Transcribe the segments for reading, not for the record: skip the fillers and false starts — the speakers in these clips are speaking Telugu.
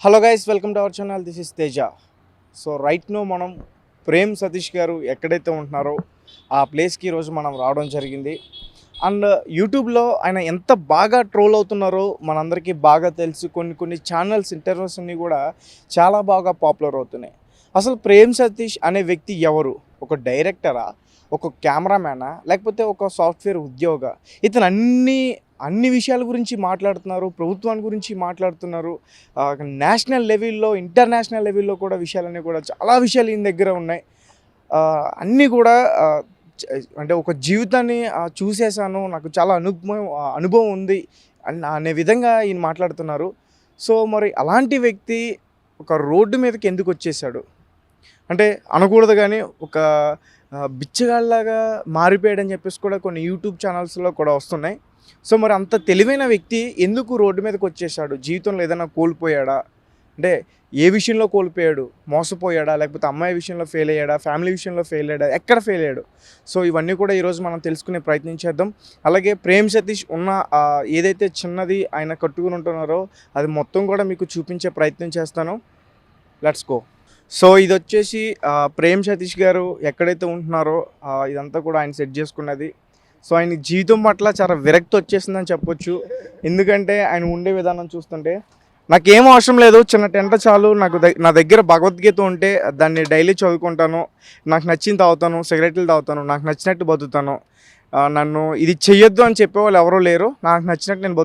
Hello guys, welcome to our channel. This is Teja. So right now మనం ప్రేమ్ సతీష్ గారు ఎక్కడైతే ఉంటున్నారో ఆ ప్లేస్కి ఈరోజు మనం రావడం జరిగింది. అండ్ యూట్యూబ్లో ఆయన ఎంత బాగా ట్రోల్ అవుతున్నారో మనందరికీ బాగా తెలుసు. కొన్ని ఛానల్స్ ఇంటర్వ్యూస్ అన్నీ కూడా చాలా బాగా పాపులర్ అవుతున్నాయి. అసలు ప్రేమ్ సతీష్ అనే వ్యక్తి ఎవరు? ఒక డైరెక్టరా, ఒక కెమెరామ్యానా, లేకపోతే ఒక సాఫ్ట్వేర్ ఉద్యోగ? ఇతను అన్ని విషయాల గురించి మాట్లాడుతున్నారు, ప్రభుత్వాన్ని గురించి మాట్లాడుతున్నారు. నేషనల్ లెవెల్లో, ఇంటర్నేషనల్ లెవెల్లో కూడా విషయాలన్నీ కూడా చాలా విషయాలు ఈయన దగ్గర ఉన్నాయి. అన్నీ కూడా అంటే ఒక జీవితాన్ని చూసేసాను, నాకు చాలా అనుభవం ఉంది అనే విధంగా ఈయన మాట్లాడుతున్నారు. సో మరి అలాంటి వ్యక్తి ఒక రోడ్డు మీదకి ఎందుకు వచ్చేసాడు అంటే అనకూడదు, కానీ ఒక బిచ్చగాళ్ళలాగా మారిపోయాడని చెప్పేసి కూడా కొన్ని యూట్యూబ్ ఛానల్స్లో కూడా వస్తున్నాయి. సో మరి అంత తెలివైన వ్యక్తి ఎందుకు రోడ్డు మీదకి వచ్చేసాడు? జీవితంలో ఏదైనా కోల్పోయాడా? అంటే ఏ విషయంలో కోల్పోయాడు? మోసపోయాడా, లేకపోతే అమ్మాయి విషయంలో ఫెయిల్ అయ్యాడా, ఫ్యామిలీ విషయంలో ఫెయిల్ అయ్యాడా, ఎక్కడ ఫెయిల్ అయ్యాడు? సో ఇవన్నీ కూడా ఈరోజు మనం తెలుసుకునే ప్రయత్నం చేద్దాం. అలాగే ప్రేమ్ సతీష్ ఉన్న ఏదైతే చిన్నది ఆయన కట్టుకుని ఉంటున్నారో అది మొత్తం కూడా మీకు చూపించే ప్రయత్నం చేస్తాను. Let's go. సో ఇది వచ్చేసి ప్రేమ్ సతీష్ గారు ఎక్కడైతే ఉంటున్నారో ఇదంతా కూడా ఆయన సెట్ చేసుకున్నది. సో ఆయన జీవితం పట్ల చాలా విరక్తి వచ్చేసిందని చెప్పొచ్చు. ఎందుకంటే ఆయన ఉండే విధానం చూస్తుంటే నాకేం అవసరం లేదు, చిన్న టెంట చాలు, నా దగ్గర భగవద్గీత ఉంటే దాన్ని డైలీ చదువుకుంటాను, నాకు నచ్చింది తాగుతాను, సిగరెట్లు తాగుతాను, నాకు నచ్చినట్టు బతుకుతాను, నన్ను ఇది చెయ్యొద్దు అని చెప్పేవాళ్ళు ఎవరూ లేరు, నాకు నచ్చినట్టు నేను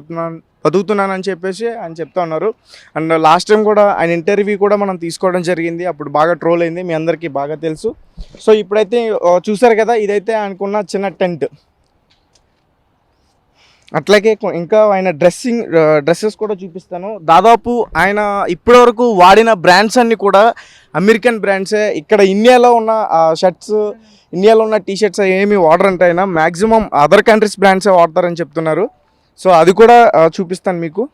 బతుకుతున్నాను అని చెప్పేసి ఆయన చెప్తా ఉన్నారు. అండ్ లాస్ట్ టైం కూడా ఆయన ఇంటర్వ్యూ కూడా మనం తీసుకోవడం జరిగింది, అప్పుడు బాగా ట్రోల్ అయింది, మీ అందరికీ బాగా తెలుసు. సో ఇప్పుడైతే చూసారు కదా, ఇదైతే ఆయనకున్న చిన్న టెంట్. అట్లాగే ఇంకా ఆయన డ్రెస్సెస్ కూడా చూపిస్తాను. దాదాపు ఆయన ఇప్పటివరకు వాడిన బ్రాండ్స్ అన్నీ కూడా అమెరికన్ బ్రాండ్సే. ఇక్కడ ఇండియాలో ఉన్న షర్ట్స్, ఇండియాలో ఉన్న టీషర్ట్స్ ఏమి వాడర్ అంటే ఆయన మ్యాక్సిమం అదర్ కంట్రీస్ బ్రాండ్సే వాడతారని చెప్తున్నారు. సో అది కూడా చూపిస్తాను మీకు.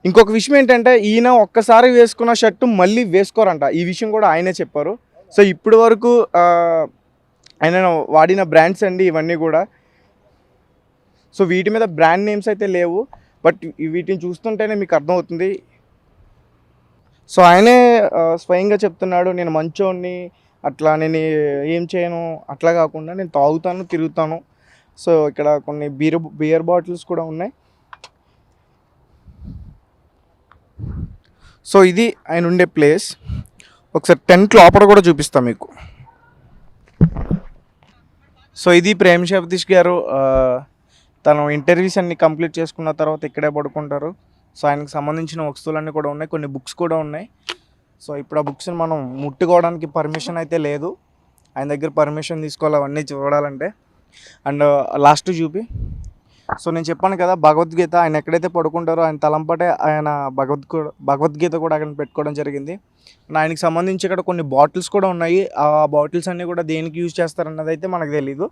ఇంకొక విషయం ఏంటంటే ఈయన ఒక్కసారి వేసుకున్న షర్టు మళ్ళీ వేసుకోరంట. ఈ విషయం కూడా ఆయనే చెప్పారు. సో ఇప్పటి వరకు ఆయన వాడిన బ్రాండ్స్ అండి ఇవన్నీ కూడా. సో వీటి మీద బ్రాండ్ నేమ్స్ అయితే లేవు, బట్ వీటిని చూస్తుంటేనే మీకు అర్థమవుతుంది. సో ఆయనే స్వయంగా చెప్తున్నాడు, నేను మంచోడిని, అట్లా నేను ఏం చేయను, అట్లా కాకుండా నేను తాగుతాను, తిరుగుతాను. సో ఇక్కడ కొన్ని బియర్ బాటిల్స్ కూడా ఉన్నాయి. సో ఇది ఆయన ఉండే ప్లేస్. ఒకసారి టెంట్ లోపల కూడా చూపిస్తాను మీకు. సో ఇది ప్రేమ్ సతీష్ గారు. తను ఇంటర్వ్యూస్ అన్ని కంప్లీట్ చేసుకున్న తర్వాత ఇక్కడే పడుకుంటారు. సో ఆయనకు సంబంధించిన వస్తువులన్నీ కూడా ఉన్నాయి, కొన్ని బుక్స్ కూడా ఉన్నాయి. సో ఇప్పుడు ఆ బుక్స్ని మనం ముట్టుకోవడానికి పర్మిషన్ అయితే లేదు, ఆయన దగ్గర పర్మిషన్ తీసుకోవాలి అవన్నీ చూడాలంటే. అండ్ లాస్ట్ చూపి. సో నేను చెప్పాను కదా, భగవద్గీత ఆయన ఎక్కడైతే పడుకుంటారో ఆయన తలంపటే ఆయన భగవద్గీత కూడా అక్కడ పెట్టుకోవడం జరిగింది. ఆయనకి సంబంధించి ఇక్కడ కొన్ని బాటిల్స్ కూడా ఉన్నాయి. ఆ బాటిల్స్ అన్నీ కూడా దేనికి యూజ్ చేస్తారన్నది అయితే మనకు తెలీదు.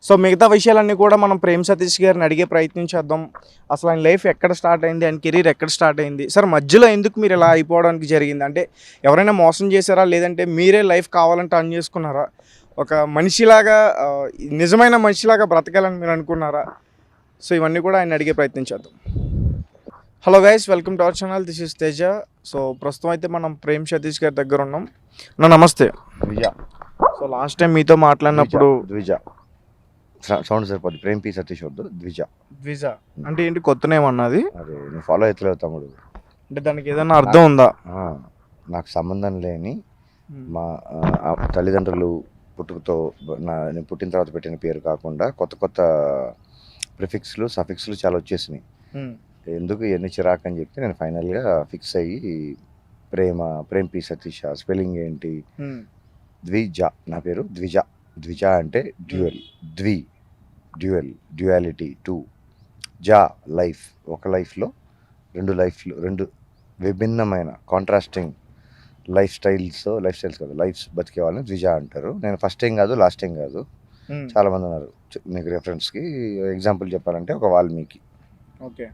సో మిగతా విషయాలన్నీ కూడా మనం ప్రేమ్ సతీష్ గారిని అడిగే ప్రయత్నం చేద్దాం. అసలు ఆయన లైఫ్ ఎక్కడ స్టార్ట్ అయింది, ఆయన కెరీర్ ఎక్కడ స్టార్ట్ అయింది, సార్ మధ్యలో ఎందుకు మీరు ఇలా అయిపోవడానికి జరిగింది, అంటే ఎవరైనా మోసం చేశారా, లేదంటే మీరే లైఫ్ కావాలంటే అన్ చేసుకున్నారా, ఒక మనిషిలాగా నిజమైన మనిషిలాగా బ్రతకాలని మీరు అనుకున్నారా? సో ఇవన్నీ కూడా ఆయన అడిగే ప్రయత్నం చేద్దాం. Hello guys, welcome to our channel. This is Teja. So ప్రస్తుతం అయితే మనం ప్రేమ్ సతీష్ గారి దగ్గర ఉన్నాం. నమస్తే. ద్విజ. సో లాస్ట్ టైం మీతో మాట్లాడినప్పుడు ద్విజ సౌండ్ సరిపోద్ది, ప్రేమ్ పి సతీష్ వద్దు, ద్విజ. ద్విజ అంటే ఏంటి, కొత్త నేమ్ అన్నది? అదే నేను ఫాలో అవుతలేవు తమ్ముడు. అంటే దానికి ఏదైనా అర్థం ఉందా? నాకు సంబంధం లేని మా తల్లిదండ్రులు పుట్టుకతో నేను పుట్టిన తర్వాత పెట్టిన పేరు కాకుండా కొత్త ప్రిఫిక్స్లు, సఫిక్స్లు చాలా వచ్చేసినాయి. ఎందుకు ఎన్ని చిరాకు అని చెప్పి నేను ఫైనల్గా ఫిక్స్ అయ్యి ప్రేమ్ పి సతీష్. స్పెల్లింగ్ ఏంటి? ద్విజ. నా పేరు ద్విజ. ద్విజ అంటే డ్యూయల్, డ్యూయాలిటీ, టూ. జా లైఫ్, ఒక లైఫ్లో రెండు విభిన్నమైన కాంట్రాస్టింగ్ లైఫ్ స్టైల్స్ కాదు, లైఫ్స్ బతికే వాళ్ళని ద్విజ అంటారు. నేను ఫస్ట్ టైం కాదు, లాస్ట్ టైం కాదు, చాలామంది ఉన్నారు. మీకు రెఫరెన్స్కి ఎగ్జాంపుల్ చెప్పాలంటే ఒక Valmiki. Okay,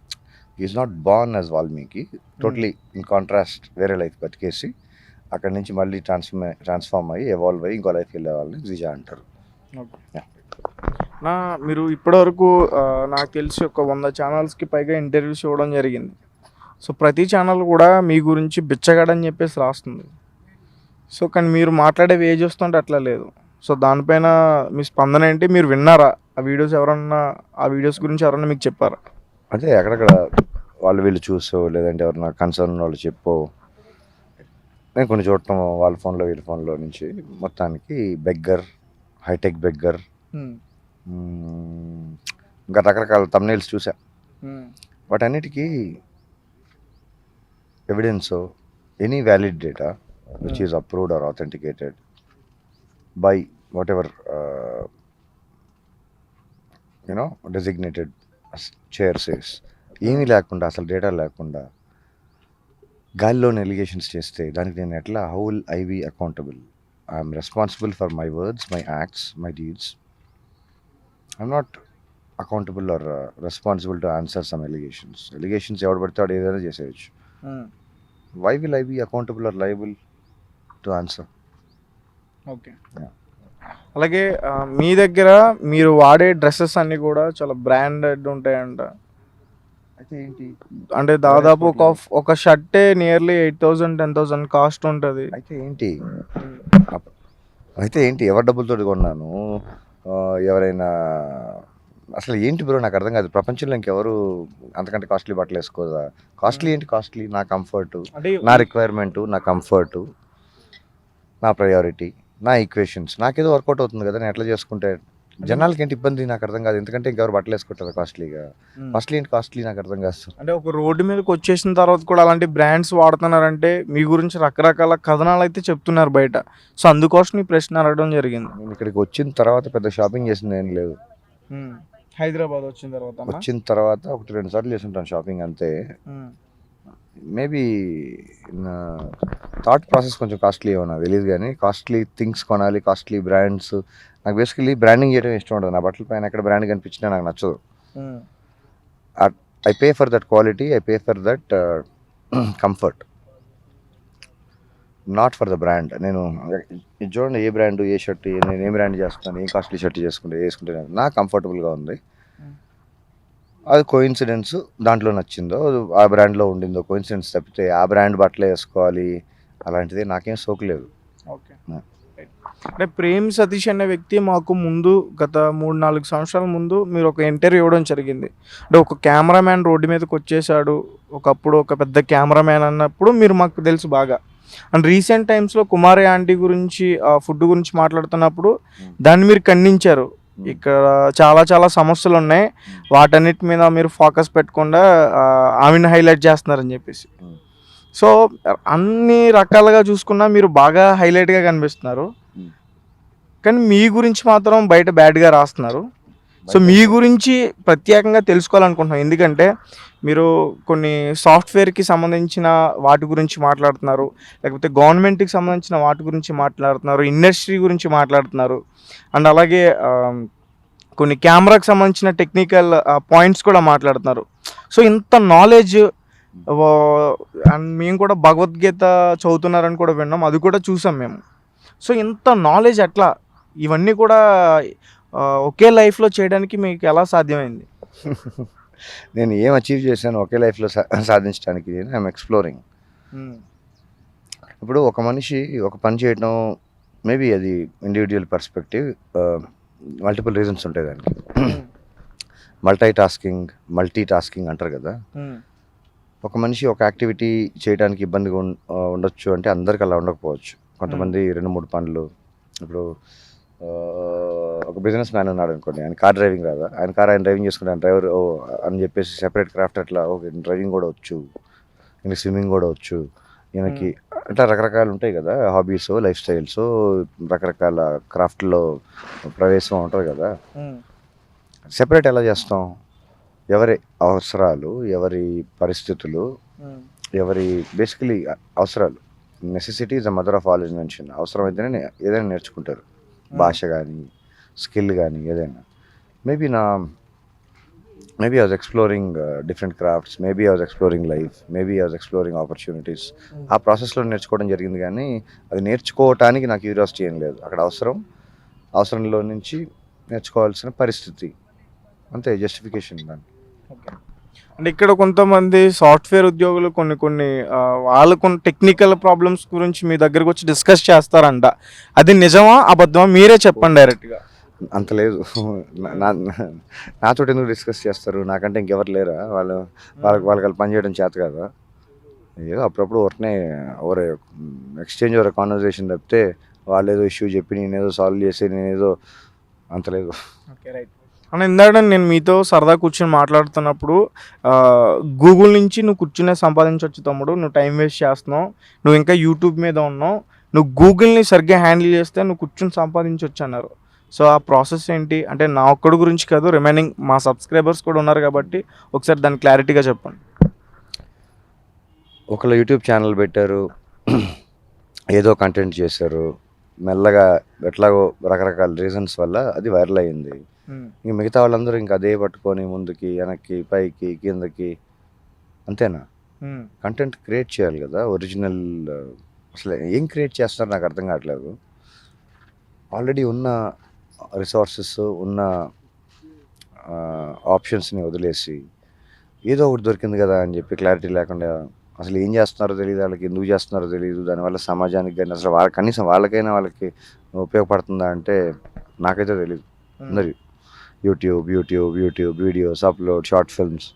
is not born as Valmiki, totally in contrast వేరే లైఫ్ బతికేసి అక్కడి నుంచి మళ్ళీ ట్రాన్స్ఫార్మ్ అయ్యి ఎవాల్వ్ అయ్యి ఇంకో లైఫ్కి వెళ్ళే వాళ్ళని ద్విజ అంటారు. నా మీరు ఇప్పటివరకు నాకు తెలిసి ఒక 100 ఛానల్స్కి పైగా ఇంటర్వ్యూస్ ఇవ్వడం జరిగింది. సో ప్రతి ఛానల్ కూడా మీ గురించి బిచ్చగాడని చెప్పేసి రాస్తుంది. సో కానీ మీరు మాట్లాడే వే చూస్తుంటే అట్లా లేదు. సో దానిపైన మీ స్పందన ఏంటి? మీరు విన్నారా ఆ వీడియోస్? ఆ వీడియోస్ గురించి ఎవరన్నా మీకు చెప్పారా? అదే అక్కడక్కడ వాళ్ళు వీళ్ళు చూసో లేదంటే ఎవరన్నా కన్సర్న్ వాళ్ళు చెప్పో నేను కొన్ని చూడటం వాళ్ళ ఫోన్లో వీళ్ళ ఫోన్లో నుంచి మొత్తానికి బెగ్గర్, హైటెక్ బెగ్గర్, ఇంకా రకరకాల తమ్నైల్స్ చూసా. వాటన్నిటికీ evidence, any valid data which is approved or authenticated by whatever you know designated chairs ఏమీ లేకుండా, అసలు డేటా లేకుండా గాలిలోని ఎలిగేషన్స్ చేస్తే దానికి నేను ఎట్లా, how will I be accountable? I'm responsible for my words, my acts, my deeds. I'm not accountable or responsible to answer some allegations ఎవడు పడితే వాడు ఏదైనా చేసేయచ్చు. Why will I be accountable or liable to answer? Okay. అలాగే మీ దగ్గర మీరు వాడే డ్రెస్సెస్ అన్నీ కూడా చాలా బ్రాండెడ్ ఉంటాయంట. అయితే ఏంటి అంటే దాదాపు ఒక షర్టే నియర్లీ 8,000 10,000 కాస్ట్ ఉంటుంది. అయితే ఏంటి ఎవరి డబ్బులతో కొన్నాను? ఎవరైనా అసలు ఏంటి బ్రో నాకు అర్థం కాదు. ప్రపంచంలో ఇంకెవరు అంతకంటే కాస్ట్లీ బట్టలు వేసుకోదా? కాస్ట్లీ ఏంటి? కాస్ట్లీ నా కంఫర్టు, నా రిక్వైర్మెంటు, నా కంఫర్టు, నా ప్రయారిటీ, నా ఈక్వేషన్స్ నాకేదో వర్కౌట్ అవుతుంది కదా. నేను ఎట్లా చేసుకుంటే జనాలకి ఏంటి ఇబ్బంది నాకు అర్థం కాదు. ఎందుకంటే ఇంకెవరు బట్టలు వేసుకుంటారు కాస్ట్లీగా? కాస్ట్లీ నాకు అర్థం కాదు. అంటే ఒక రోడ్డు మీదకి వచ్చేసిన తర్వాత కూడా అలాంటి బ్రాండ్స్ వాడుతున్నారంటే మీ గురించి రకరకాల కథనాలు అయితే చెప్తున్నారు బయట. సో అందుకోసం ఈ ప్రశ్న అడగడం జరిగింది. నేను ఇక్కడికి వచ్చిన తర్వాత పెద్ద షాపింగ్ చేసింది ఏం లేదు. హైదరాబాద్ వచ్చిన తర్వాత 1-2 సార్లు చేసి ఉంటాను షాపింగ్ అంతే. మేబీ నా థాట్ ప్రాసెస్ కొంచెం కాస్ట్లీ ఏమో నాకు తెలియదు, కానీ కాస్ట్లీ థింగ్స్ కొనాలి, కాస్ట్లీ బ్రాండ్స్. నాకు బేసికలీ బ్రాండింగ్ చేయడం ఇష్టం ఉండదు. నా బట్టల పైన ఎక్కడ బ్రాండ్ కనిపించినా నాకు నచ్చదు. I pay for that quality, I pay for that comfort, not for the brand. నేను చూడండి ఏ బ్రాండ్, ఏ షర్ట్, నేను ఏ బ్రాండ్ చేస్తున్నాను, ఏ కాస్ట్లీ షర్ట్ వేసుకుంటే నాకు కంఫర్టబుల్గా ఉంది. అది కోయిన్సిడెన్స్, దాంట్లో నచ్చిందో ఆ బ్రాండ్లో ఉండిందో కోయిన్సిడెన్స్ తప్పితే ఆ బ్రాండ్ బట్టలు వేసుకోవాలి అలాంటిది నాకేం సోకలేదు. ఓకే. అంటే ప్రేమ్ సతీష్ అనే వ్యక్తి మాకు ముందు గత 3-4 సంవత్సరాల ముందు మీరు ఒక ఇంటర్వ్యూ ఇవ్వడం జరిగింది. అంటే ఒక కెమెరామ్యాన్ రోడ్డు మీదకి వచ్చేసాడు, ఒకప్పుడు ఒక పెద్ద కెమెరామ్యాన్ అన్నప్పుడు మీరు మాకు తెలుసు బాగా. అండ్ రీసెంట్ టైమ్స్లో కుమారి ఆంటీ గురించి ఫుడ్ గురించి మాట్లాడుతున్నప్పుడు దాన్ని మీరు ఖండించారు. ఇక్కడ చాలా సమస్యలు ఉన్నాయి, వాటన్నిటి మీద మీరు ఫోకస్ పెట్టకుండా ఆమెను హైలైట్ చేస్తున్నారని చెప్పేసి. సో అన్ని రకాలుగా చూసుకున్నా మీరు బాగా హైలైట్గా కనిపిస్తున్నారు, కానీ మీ గురించి మాత్రం బయట బ్యాడ్గా రాస్తున్నారు. సో మీ గురించి ప్రత్యేకంగా తెలుసుకోవాలనుకుంటున్నాం, ఎందుకంటే మీరు కొన్ని సాఫ్ట్వేర్కి సంబంధించిన వాటి గురించి మాట్లాడుతున్నారు, లేకపోతే గవర్నమెంట్కి సంబంధించిన వాటి గురించి మాట్లాడుతున్నారు, ఇండస్ట్రీ గురించి మాట్లాడుతున్నారు, అండ్ అలాగే కొన్ని కెమెరాకి సంబంధించిన టెక్నికల్ పాయింట్స్ కూడా మాట్లాడుతున్నారు. సో ఇంత నాలెడ్జ్, అండ్ మేము కూడా భగవద్గీత చదువుతున్నారని కూడా విన్నాం, అది కూడా చూసాం మేము. సో ఇంత నాలెడ్జ్ ఎట్లా, ఇవన్నీ కూడా ఒకే లైఫ్లో చేయడానికి మీకు ఎలా సాధ్యమైంది? నేను ఏం అచీవ్ చేశాను ఒకే లైఫ్లో సాధించడానికి? I'm exploring. ఇప్పుడు ఒక మనిషి ఒక పని చేయడం, మేబీ అది ఇండివిజువల్ పర్స్పెక్టివ్, మల్టిపుల్ రీజన్స్ ఉంటాయి దానికి. మల్టీ టాస్కింగ్ అంటారు కదా. ఒక మనిషి ఒక యాక్టివిటీ చేయడానికి ఇబ్బందిగా ఉండొచ్చు అంటే అందరికి అలా ఉండకపోవచ్చు. కొంతమంది 2-3 పనులు, ఇప్పుడు ఒక బిజినెస్ మ్యాన్ ఉన్నాడు అనుకోండి, ఆయన కార్ డ్రైవింగ్ రాదా, ఆయన కార్ ఆయన డ్రైవింగ్ చేసుకుంటే ఆయన డ్రైవర్ అని చెప్పేసి సెపరేట్ క్రాఫ్ట్ అట్లా, ఓకే డ్రైవింగ్ కూడా వచ్చు, ఈయనకి స్విమ్మింగ్ కూడా వచ్చు, ఈయనకి అట్లా రకరకాలు ఉంటాయి కదా హాబీస్, లైఫ్ స్టైల్స్, రకరకాల క్రాఫ్ట్లో ప్రవేశం ఉంటుంది కదా. సెపరేట్ ఎలా చేస్తాం? ఎవరి అవసరాలు, ఎవరి పరిస్థితులు, ఎవరి బేసికలీ అవసరాలు. Necessity is the mother of all invention. అవసరం అయితేనే ఏదైనా నేర్చుకుంటారు, భాష కానీ స్కిల్ కానీ ఏదైనా. Maybe I was exploring different crafts, maybe I was exploring life, maybe I was exploring opportunities. ఆ ప్రాసెస్లో నేర్చుకోవడం జరిగింది, కానీ అది నేర్చుకోవటానికి నాకు క్యూరియాసిటీ ఏం లేదు. అక్కడ అవసరంలో నుంచి నేర్చుకోవాల్సిన పరిస్థితి, అంతే జస్టిఫికేషన్ దాన్ని. ఓకే. అంటే ఇక్కడ కొంతమంది సాఫ్ట్వేర్ ఉద్యోగులు కొన్ని కొన్ని వాళ్ళకు టెక్నికల్ ప్రాబ్లమ్స్ గురించి మీ దగ్గరకు వచ్చి డిస్కస్ చేస్తారంట. అది నిజమా అబద్ధమా మీరే చెప్పండి డైరెక్ట్గా. అంత లేదు. నాతో ఎందుకు డిస్కస్ చేస్తారు, నాకంటే ఇంకెవరు లేరా, వాళ్ళకి పని చేయడం చేత కదా. ఏదో అప్పుడప్పుడు ఒకనే ఓరే ఎక్స్చేంజ్ ఓవర్ కాన్వర్జేషన్ తప్పితే వాళ్ళు ఏదో ఇష్యూ చెప్పి నేనేదో సాల్వ్ చేసి నేనేదో అంత లేదు. Okay, right. అన్న, ఇందాక నేను మీతో సరదా కూర్చొని మాట్లాడుతున్నప్పుడు గూగుల్ నుంచి నువ్వు కూర్చునే సంపాదించవచ్చు తమ్ముడు, నువ్వు టైం వేస్ట్ చేస్తున్నావు, నువ్వు ఇంకా యూట్యూబ్ మీద ఉన్నావు, నువ్వు గూగుల్ని సరిగ్గా హ్యాండిల్ చేస్తే నువ్వు కూర్చొని సంపాదించవచ్చు అన్నారు. సో ఆ ప్రాసెస్ ఏంటి అంటే నా ఒక్కడి గురించి కాదు, రిమైనింగ్ మా సబ్స్క్రైబర్స్ కూడా ఉన్నారు కాబట్టి ఒకసారి దాన్ని క్లారిటీగా చెప్పండి. ఒకళ్ళు యూట్యూబ్ ఛానల్ పెట్టారు, ఏదో కంటెంట్ చేశారు, మెల్లగా ఎట్లాగో రకరకాల రీజన్స్ వల్ల అది వైరల్ అయ్యింది. ఇంక మిగతా వాళ్ళందరూ ఇంకా అదే పట్టుకొని ముందుకి వెనక్కి పైకి కిందకి, అంతేనా? కంటెంట్ క్రియేట్ చేయాలి కదా, ఒరిజినల్. అసలు ఏం క్రియేట్ చేస్తారో నాకు అర్థం కావట్లేదు. ఆల్రెడీ ఉన్న రిసోర్సెస్ ఉన్న ఆప్షన్స్ని వదిలేసి ఏదో ఒకటి దొరికింది కదా అని చెప్పి క్లారిటీ లేకుండా అసలు ఏం చేస్తున్నారో తెలియదు, వాళ్ళకి ఎందుకు చేస్తున్నారో తెలియదు, దానివల్ల సమాజానికి కానీ అసలు కనీసం వాళ్ళకైనా వాళ్ళకి ఉపయోగపడుతుందా అంటే నాకైతే తెలియదు. అందరి YouTube videos upload, short films,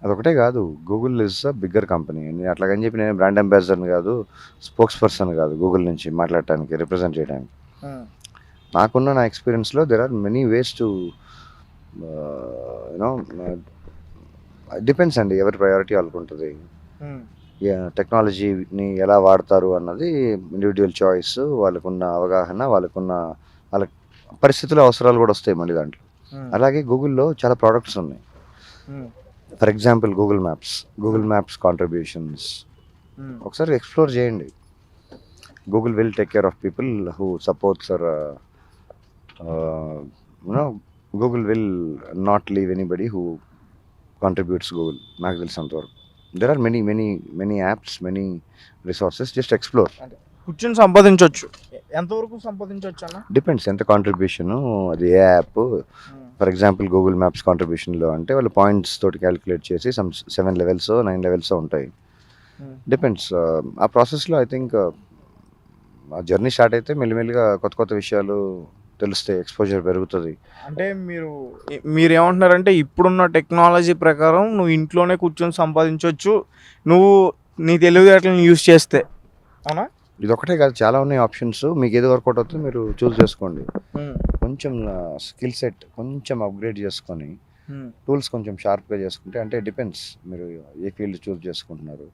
అదొకటే కాదు. Google is a bigger company. నేను అట్లాగని చెప్పి నేను బ్రాండ్ అంబాసిడర్ని కాదు, స్పోక్స్ పర్సన్ కాదు గూగుల్ నుంచి మాట్లాడటానికి, రిప్రజెంట్ చేయడానికి. నాకున్న నా ఎక్స్పీరియన్స్లో there are many ways to you know, depends అండి, ఎవరి ప్రయారిటీ వాళ్ళకు ఉంటుంది. టెక్నాలజీని ఎలా వాడతారు అన్నది ఇండివిజువల్ చాయిస్, వాళ్ళకున్న అవగాహన, వాళ్ళ పరిస్థితుల అవసరాలు కూడా వస్తాయి మళ్ళీ దాంట్లో. అలాగే గూగుల్లో చాలా ప్రోడక్ట్స్ ఉన్నాయి. For example Google maps contributions ఒకసారి ఎక్స్ప్లోర్ చేయండి. Google will take care of people who supports or Google will not leave anybody who contributes Google, నాకు తెలిసినంతవరకు. There are many apps, many resources, just explore. కూర్చొని సంపాదించవచ్చు. ఎంతవరకు సంపాదించవచ్చు అన్న? డిపెండ్స్ ఎంత కాంట్రిబ్యూషను, అది ఏ app. For example Google maps కాంట్రిబ్యూషన్లో అంటే వాళ్ళు పాయింట్స్ తోటి క్యాలిక్యులేట్ చేసి 7 లెవెల్స్ 9 లెవెల్స్ ఉంటాయి. డిపెండ్స్. ఆ ప్రాసెస్లో ఐ థింక్ ఆ జర్నీ స్టార్ట్ అయితే మెల్లిమెల్లిగా కొత్త విషయాలు తెలుస్తాయి, ఎక్స్పోజర్ పెరుగుతుంది. అంటే మీరు ఏమంటున్నారంటే ఇప్పుడున్న టెక్నాలజీ ప్రకారం నువ్వు ఇంట్లోనే కూర్చొని సంపాదించవచ్చు, నువ్వు నీ తెలివితేటలను యూజ్ చేస్తే, అవునా? ఇది ఒకటే కాదు, చాలా ఉన్నాయి ఆప్షన్స్. మీకు ఏది వర్కౌట్ అవుతుందో మీరు చూస్ చేసుకోండి. కొంచెం స్కిల్ సెట్ కొంచెం అప్గ్రేడ్ చేసుకొని టూల్స్ కొంచెం షార్ప్గా చేసుకుంటే, అంటే డిపెండ్స్ మీరు ఏ ఫీల్డ్ చూస్ చేసుకుంటున్నారు.